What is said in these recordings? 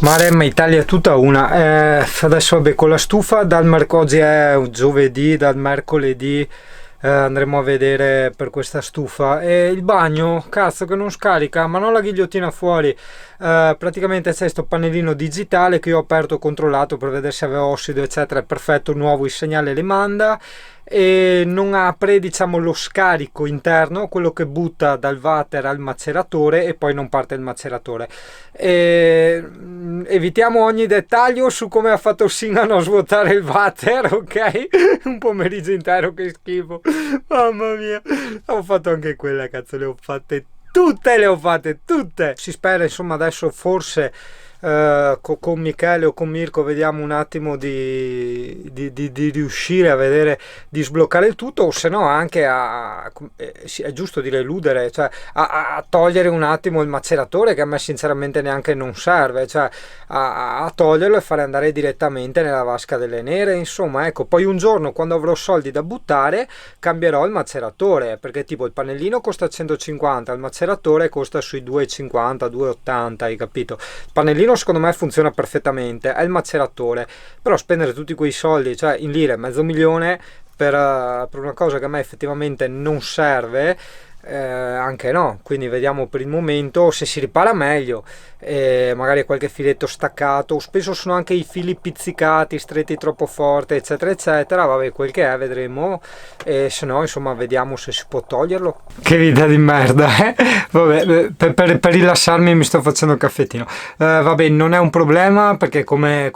Maremma Italia è tutta una. Adesso vabbè, con la stufa oggi è giovedì, dal mercoledì andremo a vedere per questa stufa. E il bagno, cazzo che non scarica, ma non la ghigliottina fuori. Praticamente c'è questo pannellino digitale che io ho aperto e controllato per vedere se aveva ossido eccetera, è perfetto, nuovo, il segnale le manda e non apre, diciamo, lo scarico interno, quello che butta dal water al maceratore e poi non parte il maceratore. Evitiamo ogni dettaglio su come ha fatto Sinan a svuotare il water, ok? Un pomeriggio intero, che schifo, mamma mia. Ho fatto anche quella, cazzo, le ho fatte tutte. Si spera, insomma, adesso forse con Michele o con Mirko vediamo un attimo di riuscire a vedere di sbloccare il tutto, o se no anche è giusto dire eludere, cioè a togliere un attimo il maceratore, che a me sinceramente neanche non serve, cioè a toglierlo e fare andare direttamente nella vasca delle nere, insomma. Ecco, poi un giorno, quando avrò soldi da buttare, cambierò il maceratore, perché tipo il pannellino costa 150, il maceratore costa sui 2,50, 2,80, hai capito? Il pannellino secondo me funziona perfettamente, è il maceratore, però spendere tutti quei soldi, cioè in lire, $500,000 per una cosa che a me effettivamente non serve, anche no. Quindi vediamo per il momento se si ripara meglio, magari qualche filetto staccato, spesso sono anche i fili pizzicati, stretti troppo forte, eccetera eccetera. Vabbè, quel che è, vedremo, e se no, insomma, vediamo se si può toglierlo. Che vita di merda, eh? Vabbè, per rilassarmi mi sto facendo il caffettino. Vabbè, non è un problema, perché come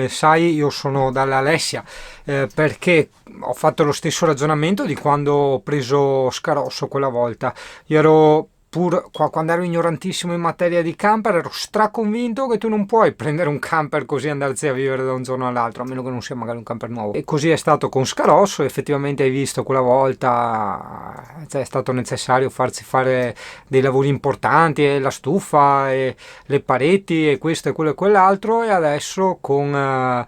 sai io sono dall'Alessia, perché ho fatto lo stesso ragionamento di quando ho preso Scarosso quella volta. Io ero, quando ero ignorantissimo in materia di camper, ero straconvinto che tu non puoi prendere un camper così e andarsi a vivere da un giorno all'altro, a meno che non sia magari un camper nuovo. E così è stato con Scarosso. Effettivamente hai visto, quella volta è stato necessario farsi fare dei lavori importanti, e la stufa e le pareti e questo e quello e quell'altro, e adesso con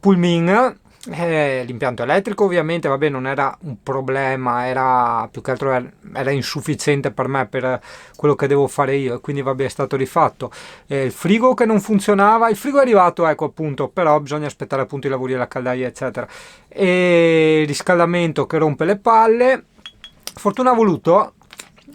Pullmin. L'impianto elettrico ovviamente, vabbè, non era un problema, era più che altro era insufficiente per me, per quello che devo fare io, e quindi vabbè, è stato rifatto. Il frigo che non funzionava, il frigo è arrivato, ecco, appunto, però bisogna aspettare appunto i lavori della caldaia eccetera, e il riscaldamento che rompe le palle. Fortuna ha voluto,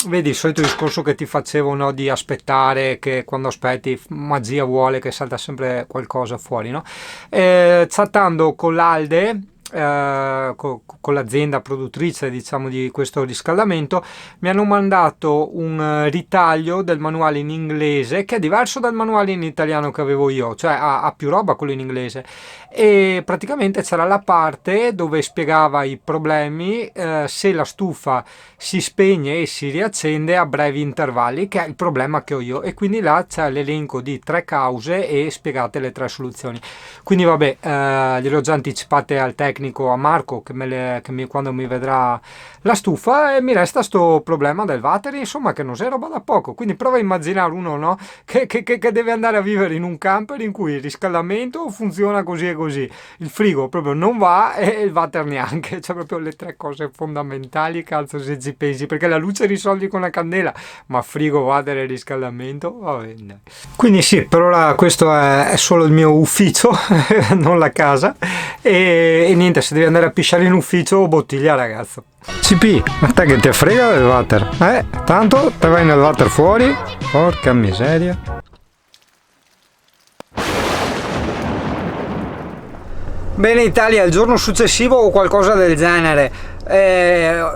vedi il solito discorso che ti facevo, no? Di aspettare, che quando aspetti magia vuole che salta sempre qualcosa fuori, no? Chattando con l'Alde, con l'azienda produttrice, diciamo, di questo riscaldamento, mi hanno mandato un ritaglio del manuale in inglese, che è diverso dal manuale in italiano che avevo io, cioè ha più roba quello in inglese, e praticamente c'era la parte dove spiegava i problemi, se la stufa si spegne e si riaccende a brevi intervalli, che è il problema che ho io, e quindi là c'è l'elenco di 3 cause e spiegate le 3 soluzioni. Quindi vabbè, gliele ho già anticipate al tecnico, a Marco, quando mi vedrà la stufa, e mi resta sto problema del water, insomma, che non è roba da poco. Quindi prova a immaginare uno, no? Che deve andare a vivere in un camper in cui il riscaldamento funziona così e così, il frigo proprio non va e il water neanche, cioè proprio le 3 cose fondamentali, cazzo, se ci pensi, perché la luce risolvi con la candela, ma frigo, water e riscaldamento, va bene. Quindi sì, per ora questo è solo il mio ufficio, non la casa, e niente, se devi andare a pisciare in ufficio, bottiglia, ragazzo. CP, ma te che ti frega del water? Tanto te vai nel water fuori, porca miseria. Bene Italia, il giorno successivo o qualcosa del genere,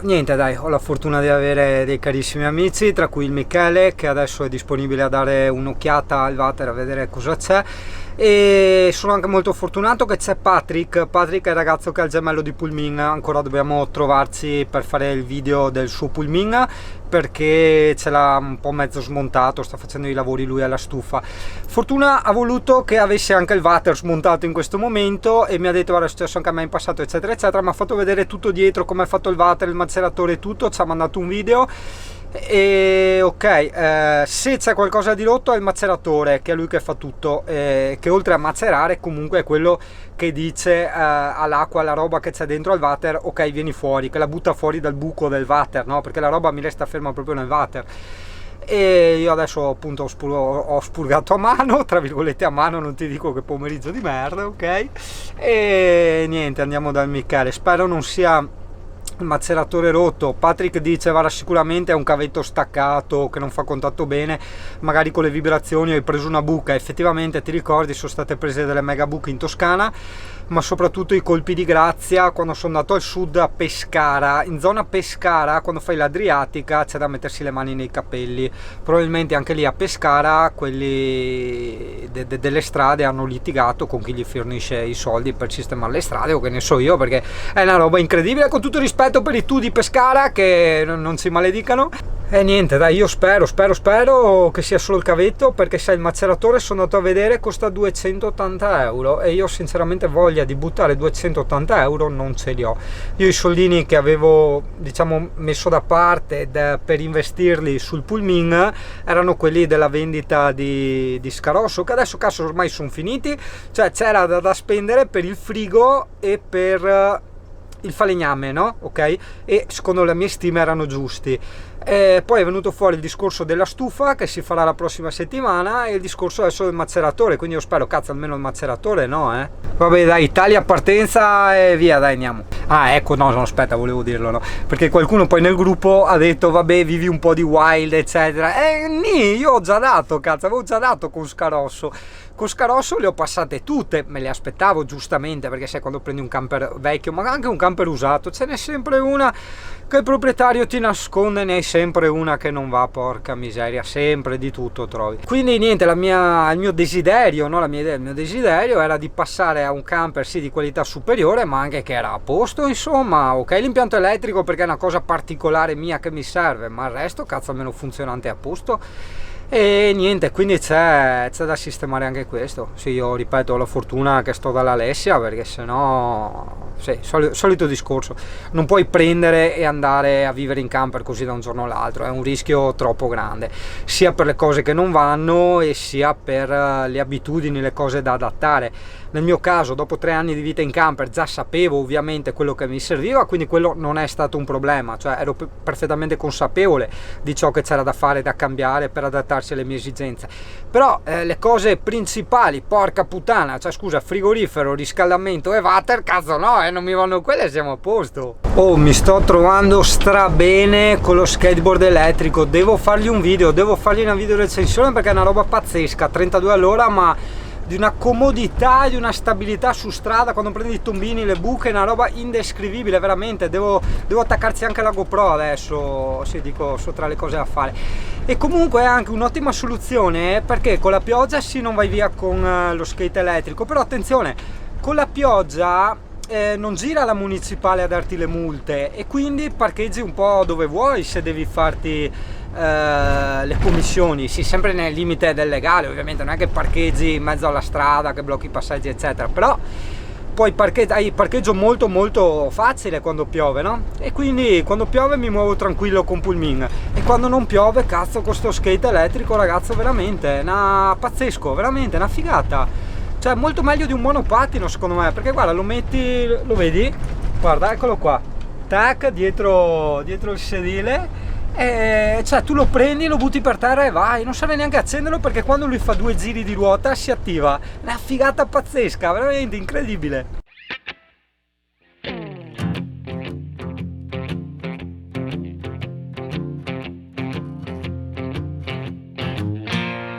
niente, dai, ho la fortuna di avere dei carissimi amici, tra cui il Michele, che adesso è disponibile a dare un'occhiata al water, a vedere cosa c'è, e sono anche molto fortunato che c'è Patrick è il ragazzo che è il gemello di Pullmin. Ancora dobbiamo trovarci per fare il video del suo Pullmin, perché ce l'ha un po' mezzo smontato, sta facendo i lavori lui alla stufa. Fortuna ha voluto che avesse anche il water smontato in questo momento, e mi ha detto: guarda, è successo anche a me in passato eccetera eccetera, mi ha fatto vedere tutto dietro, come è fatto il water, il maceratore e tutto, ci ha mandato un video. E ok, se c'è qualcosa di rotto è il maceratore, che è lui che fa tutto, che oltre a macerare comunque è quello che dice all'acqua, la roba che c'è dentro al water, ok, vieni fuori, che la butta fuori dal buco del water, no? Perché la roba mi resta ferma proprio nel water. e io adesso appunto ho spurgato a mano, tra virgolette a mano, non ti dico che pomeriggio di merda, ok? E niente, andiamo dal Michele, spero non sia il maceratore rotto. Patrick dice guarda, sicuramente è un cavetto staccato che non fa contatto bene, magari con le vibrazioni hai preso una buca. Effettivamente ti ricordi, sono state prese delle mega buche in Toscana, ma soprattutto i colpi di grazia quando sono andato al sud a Pescara. In zona Pescara, quando fai l'Adriatica, c'è da mettersi le mani nei capelli. Probabilmente anche lì a Pescara quelli delle strade hanno litigato con chi gli fornisce i soldi per sistemare le strade, o che ne so io, perché è una roba incredibile, con tutto rispetto per i tu di Pescara, che non si maledicano. E niente, dai, io spero che sia solo il cavetto, perché sai, il maceratore sono andato a vedere, costa 280 euro e io sinceramente voglia di buttare 280 euro non ce li ho. Io i soldini che avevo, diciamo, messo da parte per investirli sul Pulmin erano quelli della vendita di Scarosso, che adesso cazzo ormai sono finiti, cioè c'era da spendere per il frigo e per il falegname, no? Ok? E secondo le mie stime erano giusti. Poi è venuto fuori il discorso della stufa che si farà la prossima settimana e il discorso adesso del maceratore, quindi io spero, cazzo, almeno il maceratore no, Vabbè dai, Italia partenza e via, dai, andiamo. Ah ecco, no, aspetta, volevo dirlo, no, perché qualcuno poi nel gruppo ha detto vabbè, vivi un po' di wild eccetera, io ho già dato, cazzo, avevo già dato con Scarosso. Con Scarosso le ho passate tutte, me le aspettavo giustamente, perché sai, quando prendi un camper vecchio, ma anche un camper usato, ce n'è sempre una che il proprietario ti nasconde, ne hai sempre una che non va, porca miseria, sempre di tutto trovi. Quindi niente, il mio desiderio, no, la mia idea, il mio desiderio era di passare a un camper sì di qualità superiore, ma anche che era a posto, insomma, ok, l'impianto elettrico perché è una cosa particolare mia che mi serve, ma il resto, cazzo, almeno funzionante, a posto. E niente, quindi c'è da sistemare anche questo. Sì, io ripeto, ho la fortuna che sto dall'Alessia, perché sennò sì, solito discorso, non puoi prendere e andare a vivere in camper così da un giorno all'altro, è un rischio troppo grande, sia per le cose che non vanno e sia per le abitudini, le cose da adattare. Nel mio caso, dopo 3 anni di vita in camper, già sapevo ovviamente quello che mi serviva, quindi quello non è stato un problema, cioè ero perfettamente consapevole di ciò che c'era da fare, da cambiare per adattarsi alle mie esigenze. Però le cose principali, porca puttana, cioè scusa, frigorifero, riscaldamento e water, cazzo no, non mi vanno quelle, siamo a posto. Oh, mi sto trovando strabene con lo skateboard elettrico, devo fargli un video, devo fargli una video recensione perché è una roba pazzesca, 32 all'ora, ma di una comodità, di una stabilità su strada quando prendi i tombini, le buche, una roba indescrivibile, veramente. Devo attaccarci anche la GoPro adesso, sì, dico, so tra le cose da fare. E comunque è anche un'ottima soluzione, perché con la pioggia sì, non vai via con lo skate elettrico, però attenzione, con la pioggia non gira la municipale a darti le multe e quindi parcheggi un po' dove vuoi se devi farti le commissioni, sì, sempre nel limite del legale, ovviamente, non è che parcheggi in mezzo alla strada, che blocchi i passaggi eccetera, però poi hai parcheggio molto molto facile quando piove, no? E quindi quando piove mi muovo tranquillo con Pulmin, e quando non piove, cazzo, con sto skate elettrico, ragazzo, veramente pazzesco, veramente una figata, cioè molto meglio di un monopattino secondo me, perché guarda, lo metti, lo vedi, guarda, eccolo qua, tac, dietro il sedile, cioè tu lo prendi, lo butti per terra e vai, non serve neanche accenderlo, perché quando lui fa 2 giri di ruota si attiva. Una figata pazzesca, veramente incredibile.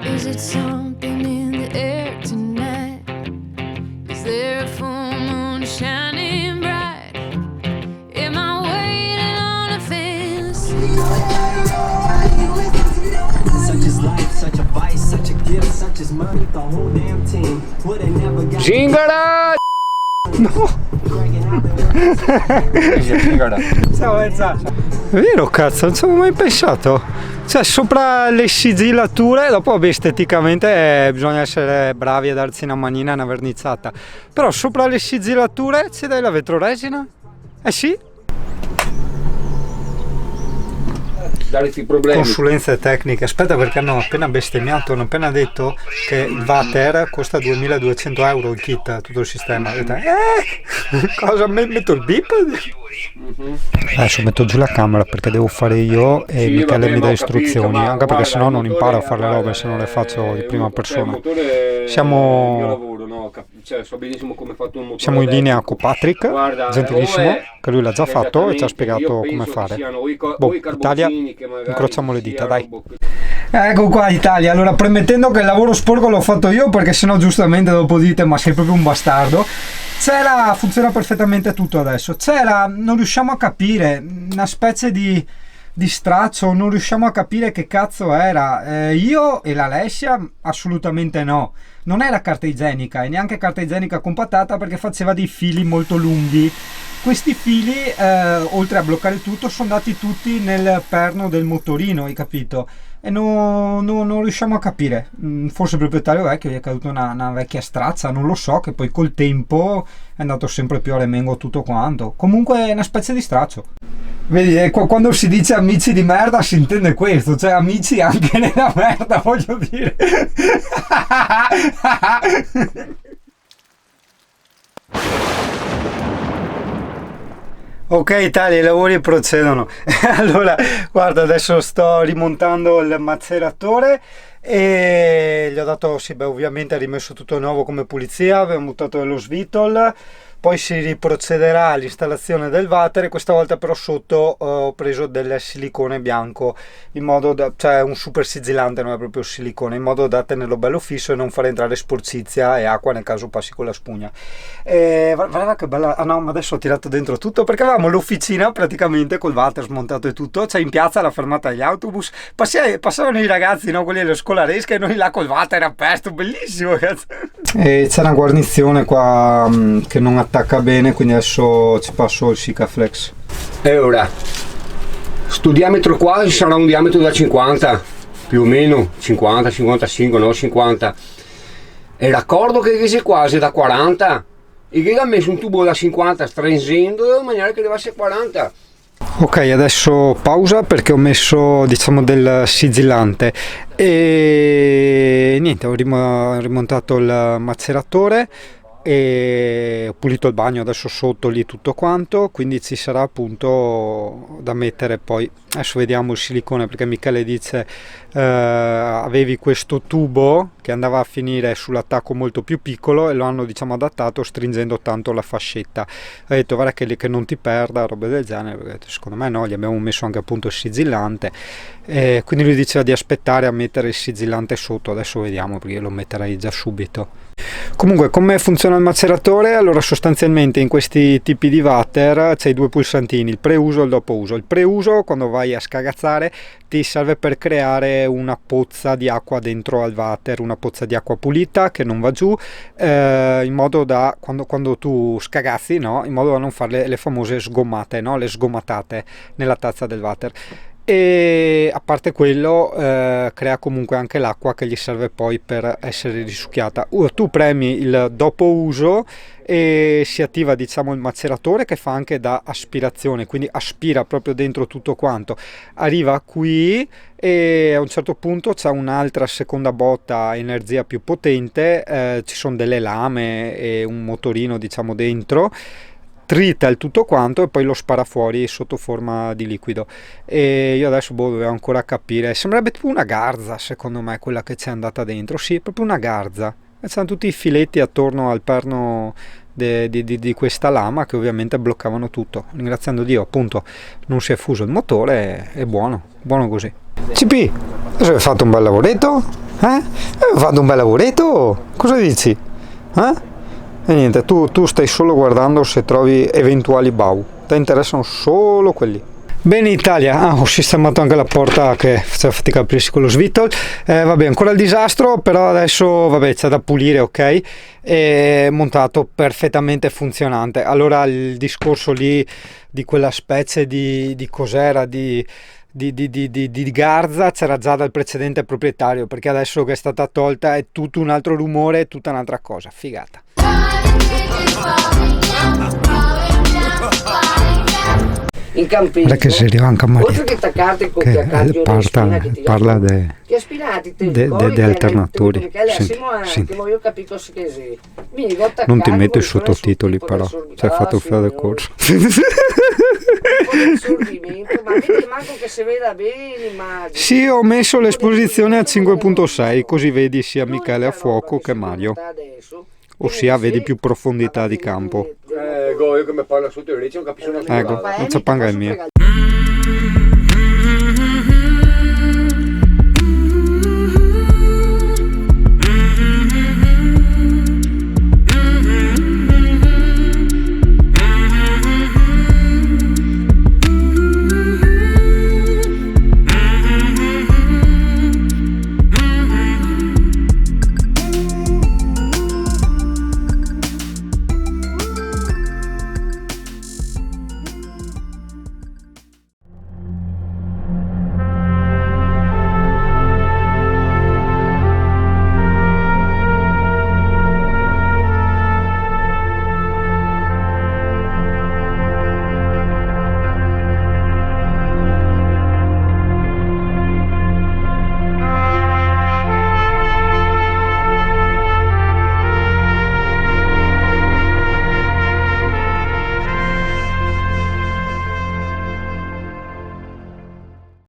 Is it something in the air tonight? Is there a full moon shining bright? Am I waiting on a fantasy? Such is life, such a vice, such a gift, such is money, the whole damn team. Would have never got Zingara! No! Ciao Ezza! È vero, cazzo, non ci avevo mai pensato. Cioè, sopra le sigillature, dopo vabbè, esteticamente bisogna essere bravi a darsi una manina e una vernizzata. Però sopra le sigillature ci dai la vetroresina? Eh sì? Darti problemi. Consulenze tecniche. Aspetta, perché hanno appena bestemmiato, hanno appena detto che il water costa 2200 euro il kit, tutto il sistema. Cosa, metto il bip? Adesso metto giù la camera perché devo fare io e Sì, Michele vabbè, mi ma dà ho istruzioni, capito, ma anche perché guarda, sennò il non motore, imparo a fare le robe guarda, se non le faccio di prima cioè, il persona. motore Siamo- è il mio lavoro, no? Cioè, so benissimo come è fatto un motore Siamo in linea elettrico. con Patrick, Guarda, gentilissimo, o è- che lui l'ha già fatto e ci ha esattamente, io spiegato come penso che fare. siano o i Boh, Italia, carboncini che magari incrociamo le dita, siano dai. Ecco qua Italia, allora premettendo che il lavoro sporco l'ho fatto io perché sennò giustamente dopo dite ma sei proprio un bastardo. Funziona perfettamente tutto adesso, non riusciamo a capire, una specie di straccio, non riusciamo a capire che cazzo era. Io e l'Alessia assolutamente no, non era carta igienica e neanche carta igienica compattata perché faceva dei fili molto lunghi. Questi fili, oltre a bloccare tutto, sono andati tutti nel perno del motorino, hai capito? E non riusciamo a capire. Forse il proprietario vecchio gli è caduta una vecchia strazza, non lo so, che poi col tempo è andato sempre più a remengo tutto quanto. Comunque è una specie di straccio. Vedi, quando si dice amici di merda si intende questo, cioè amici anche nella merda, voglio dire. Ok Italia, i lavori procedono. Allora, guarda, adesso sto rimontando il maceratore e gli ho dato, sì, beh, ovviamente ha rimesso tutto nuovo come pulizia, abbiamo buttato dello svitol, poi si riprocederà all'installazione del water e questa volta però sotto ho preso del silicone bianco, in modo da, cioè un super sigillante, non è proprio silicone, in modo da tenerlo bello fisso e non far entrare sporcizia e acqua nel caso passi con la spugna. Guarda che bella, ah no, ma adesso ho tirato dentro tutto perché avevamo l'officina praticamente col water smontato e tutto, cioè in piazza alla fermata degli autobus passavano i ragazzi, no, quelli alle scolaresche e noi là col water aperto, bellissimo, cazzo. E c'è una guarnizione qua che non attacca bene, quindi adesso ci passo il Sikaflex. E ora, sto diametro qua sarà un diametro da 50, più o meno, 50, 55, no 50. E raccordo che sia quasi da 40. E che ha messo un tubo da 50 stringendo in maniera che arrivasse a 40. Ok, adesso pausa perché ho messo, diciamo, del sigillante e niente, ho rimontato il maceratore e ho pulito il bagno adesso sotto lì tutto quanto, quindi ci sarà appunto da mettere poi, adesso vediamo il silicone perché Michele dice avevi questo tubo che andava a finire sull'attacco molto più piccolo e lo hanno, diciamo, adattato stringendo tanto la fascetta. Ho detto guarda che non ti perda, robe del genere, perché secondo me no, gli abbiamo messo anche appunto il sigillante, quindi lui diceva di aspettare a mettere il sigillante sotto, adesso vediamo perché lo metterei già subito. Comunque, come funziona il maceratore? Allora, sostanzialmente in questi tipi di water c'hai due pulsantini, il preuso e il dopo uso. Il preuso, quando vai a scagazzare, ti serve per creare una pozza di acqua dentro al water, una pozza di acqua pulita che non va giù, in modo da, quando tu scagazzi, no? In modo da non fare le famose sgommate, no? Le sgommatate nella tazza del water. E a parte quello crea comunque anche l'acqua che gli serve poi per essere risucchiata. Tu premi il dopo uso e si attiva, diciamo, il maceratore che fa anche da aspirazione, quindi aspira proprio dentro tutto quanto, arriva qui e a un certo punto c'è un'altra seconda botta a energia più potente, ci sono delle lame e un motorino, diciamo, dentro, trita il tutto quanto e poi lo spara fuori sotto forma di liquido. E io adesso devo ancora capire, sembrerebbe tipo una garza secondo me quella che c'è andata dentro, sì, proprio una garza, e c'erano tutti i filetti attorno al perno di questa lama che ovviamente bloccavano tutto. Ringraziando Dio appunto non si è fuso il motore, è buono così. CP, adesso hai fatto un bel lavoretto? Hai fatto un bel lavoretto? Cosa dici? E niente, tu stai solo guardando se trovi eventuali bau, ti interessano solo quelli. Bene Italia, ho sistemato anche la porta che faceva fatica a aprirsi con lo svitol, vabbè, ancora il disastro, però adesso vabbè c'è da pulire, ok, è montato perfettamente funzionante. Allora il discorso lì di quella specie di cos'era, di garza c'era già dal precedente proprietario, perché adesso che è stata tolta è tutto un altro rumore, tutta un'altra cosa, figata. In campeggio, Guarda che si arriva anche a oltre che attaccarti con che parla di alternatori. Senti. Non ti metto i sottotitoli però, ci hai fatto fare del corso. po' di assorbimento, ma vedi manco che si veda bene l'immagine. Sì, ho messo l'esposizione a 5.6, così vedi sia Michele a fuoco che Mario. Ossia vedi più profondità di campo. Io che mi parla sotto il non capisco una Ecco, non c'è panga in mia.